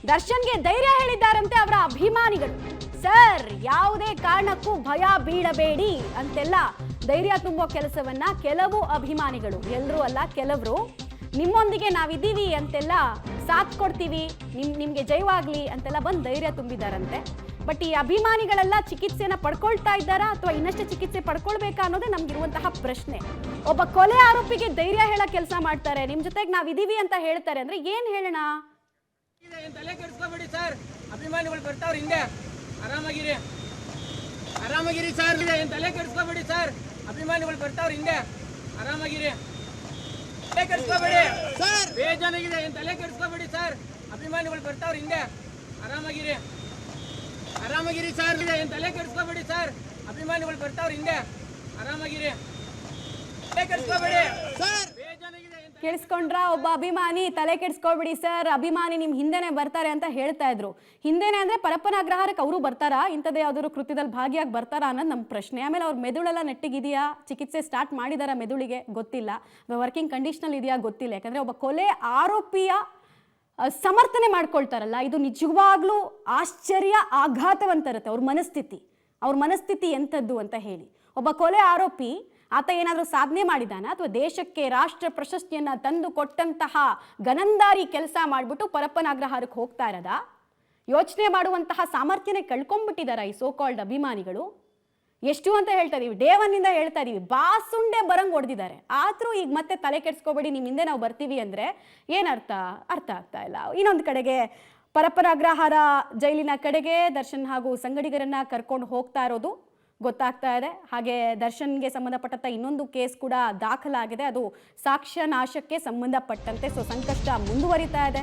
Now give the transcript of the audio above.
ದರ್ಶನ್ಗೆ ಧೈರ್ಯ ಹೇಳಿದ್ದಾರಂತೆ ಅವರ ಅಭಿಮಾನಿಗಳು. ಸರ್, ಯಾವುದೇ ಕಾರಣಕ್ಕೂ ಭಯ ಬೀಳಬೇಡಿ ಅಂತೆಲ್ಲ ಧೈರ್ಯ ತುಂಬೋ ಕೆಲಸವನ್ನ ಕೆಲವು ಅಭಿಮಾನಿಗಳು, ಎಲ್ಲರೂ ಅಲ್ಲ ಕೆಲವರು, ನಿಮ್ಮೊಂದಿಗೆ ನಾವಿದ್ದೀವಿ ಅಂತೆಲ್ಲ ಸಾಥ್ ಕೊಡ್ತೀವಿ, ನಿಮ್ಗೆ ಜಯವಾಗ್ಲಿ ಅಂತೆಲ್ಲ ಬಂದು ಧೈರ್ಯ ತುಂಬಿದಾರಂತೆ. ಬಟ್ ಈ ಅಭಿಮಾನಿಗಳೆಲ್ಲ ಚಿಕಿತ್ಸೆನ ಪಡ್ಕೊಳ್ತಾ ಇದ್ದಾರಾ ಅಥವಾ ಇನ್ನಷ್ಟು ಚಿಕಿತ್ಸೆ ಪಡ್ಕೊಳ್ಬೇಕಾ ಅನ್ನೋದೇ ನಮ್ಗಿರುವಂತಹ ಪ್ರಶ್ನೆ. ಒಬ್ಬ ಕೊಲೆ ಆರೋಪಿಗೆ ಧೈರ್ಯ ಹೇಳೋ ಕೆಲಸ ಮಾಡ್ತಾರೆ, ನಿಮ್ ಜೊತೆಗೆ ನಾವಿದ್ದೀವಿ ಅಂತ ಹೇಳ್ತಾರೆ ಅಂದ್ರೆ ಏನ್ ಹೇಳೋಣ? ತಲೆ ಕೆಡಿಸ್ಕೋಬೇಡಿ ಸರ್, ಅಭಿಮಾನಿಗಳು ಬರ್ತಾವ್ರ ಹಿಂದೆ, ಆರಾಮಾಗಿರಿ ಆರಾಮಾಗಿರಿ ಸರ್. ತಲೆ ಕೆಡಿಸ್ಕೋಬೇಡಿ ಸರ್, ಅಭಿಮಾನಿಗಳು ಬರ್ತಾವ್ರ ಹಿಂದೆ, ಆರಾಮಾಗಿರಿ. ತಲೆ ಕೆಡಿಸ್ಕೋಬೇಡಿ ಸರ್, ಬೇಜಾನಾಗಿದೆ. ತಲೆ ಕೆಡಿಸ್ಕೋಬೇಡಿ ಸರ್, ಅಭಿಮಾನಿಗಳು ಬರ್ತಾವ್ರ ಹಿಂದೆ, ಆರಾಮಾಗಿರಿ ಆರಾಮಾಗಿರಿ ಸರ್. ತಲೆ ಕೆಡಿಸ್ಕೋಬೇಡಿ ಸರ್, ಅಭಿಮಾನಿಗಳು ಬರ್ತಾವ್ರ ಹಿಂದೆ, ಆರಾಮಾಗಿರಿ. ತಲೆ ಕೆಡಿಸ್ಕೋಬೇಡಿ ಸರ್, ಬೇಜಾನಾಗಿದೆ. ಕೇಳಿಸ್ಕೊಂಡ್ರ? ಒಬ್ಬ ಅಭಿಮಾನಿ ತಲೆ ಕೆಡಿಸ್ಕೊಳ್ಬಿಡಿ ಸರ್, ಅಭಿಮಾನಿ ನಿಮ್ ಹಿಂದೆನೆ ಬರ್ತಾರೆ ಅಂತ ಹೇಳ್ತಾ ಇದ್ರು. ಹಿಂದೆನೆ ಅಂದ್ರೆ ಪರಪ್ಪನ ಅಗ್ರಹಾರಕ್ಕೆ ಅವರು ಬರ್ತಾರಾ, ಇಂಥದ್ದೇ ಯಾವ್ದಾದ್ರು ಕೃತ್ಯದಲ್ಲಿ ಭಾಗಿಯಾಗಿ ಬರ್ತಾರಾ ಅನ್ನೋದು ನಮ್ಮ ಪ್ರಶ್ನೆ. ಆಮೇಲೆ ಅವ್ರ ಮೆದುಳೆಲ್ಲ ನೆಟ್ಟಿಗಿದೆಯಾ, ಚಿಕಿತ್ಸೆ ಸ್ಟಾರ್ಟ್ ಮಾಡಿದಾರ ಮೆದುಳಿಗೆ ಗೊತ್ತಿಲ್ಲ, ವರ್ಕಿಂಗ್ ಕಂಡೀಷನಲ್ ಇದೆಯಾ ಗೊತ್ತಿಲ್ಲ. ಯಾಕಂದ್ರೆ ಒಬ್ಬ ಕೊಲೆ ಆರೋಪಿಯ ಸಮರ್ಥನೆ ಮಾಡ್ಕೊಳ್ತಾರಲ್ಲ, ಇದು ನಿಜವಾಗ್ಲೂ ಆಶ್ಚರ್ಯ, ಆಘಾತವಂತರುತ್ತೆ. ಅವ್ರ ಮನಸ್ಥಿತಿ ಎಂಥದ್ದು ಅಂತ ಹೇಳಿ. ಒಬ್ಬ ಕೊಲೆ ಆರೋಪಿ ಆತ ಏನಾದರೂ ಸಾಧನೆ ಮಾಡಿದಾನ ಅಥವಾ ದೇಶಕ್ಕೆ ರಾಷ್ಟ್ರ ಪ್ರಶಸ್ತಿಯನ್ನ ತಂದು ಕೊಟ್ಟಂತಹ ಗನಂದಾರಿ ಕೆಲಸ ಮಾಡಿಬಿಟ್ಟು ಪರಪ್ಪನ ಅಗ್ರಹಾರಕ್ಕೆ ಹೋಗ್ತಾ ಇರೋದ? ಯೋಚನೆ ಮಾಡುವಂತಹ ಸಾಮರ್ಥ್ಯನೇ ಕಳ್ಕೊಂಡ್ಬಿಟ್ಟಿದಾರ ಈ ಸೋಕಾಲ್ಡ್ ಅಭಿಮಾನಿಗಳು. ಎಷ್ಟು ಅಂತ ಹೇಳ್ತಾ ಇದೀವಿ, ಡೇ ಒನ್ನಿಂದ ಹೇಳ್ತಾ ಇದೀವಿ, ಬಾಸುಂಡೆ ಬರಂಗ್ ಹೊಡೆದಿದ್ದಾರೆ. ಆದ್ರೂ ಈಗ ಮತ್ತೆ ತಲೆ ಕೆಡಿಸ್ಕೋಬೇಡಿ, ನಿಮ್ಮ ಹಿಂದೆ ನಾವು ಬರ್ತೀವಿ ಅಂದ್ರೆ ಏನರ್ಥ? ಅರ್ಥ ಆಗ್ತಾ ಇಲ್ಲ. ಇನ್ನೊಂದು ಕಡೆಗೆ ಪರಪ್ಪನ ಅಗ್ರಹಾರ ಜೈಲಿನ ಕಡೆಗೆ ದರ್ಶನ್ ಹಾಗೂ ಸಂಗಡಿಗರನ್ನ ಕರ್ಕೊಂಡು ಹೋಗ್ತಾ ಇರೋದು ಗೊತ್ತಾಗ್ತಾ ಇದೆ. ಹಾಗೆ ದರ್ಶನ್ಗೆ ಸಂಬಂಧಪಟ್ಟಂತ ಇನ್ನೊಂದು ಕೇಸ್ ಕೂಡ ದಾಖಲಾಗಿದೆ, ಅದು ಸಾಕ್ಷ್ಯ ನಾಶಕ್ಕೆ ಸಂಬಂಧಪಟ್ಟಂತೆ. ಸೊ ಸಂಕಷ್ಟ ಮುಂದುವರಿತಾ ಇದೆ.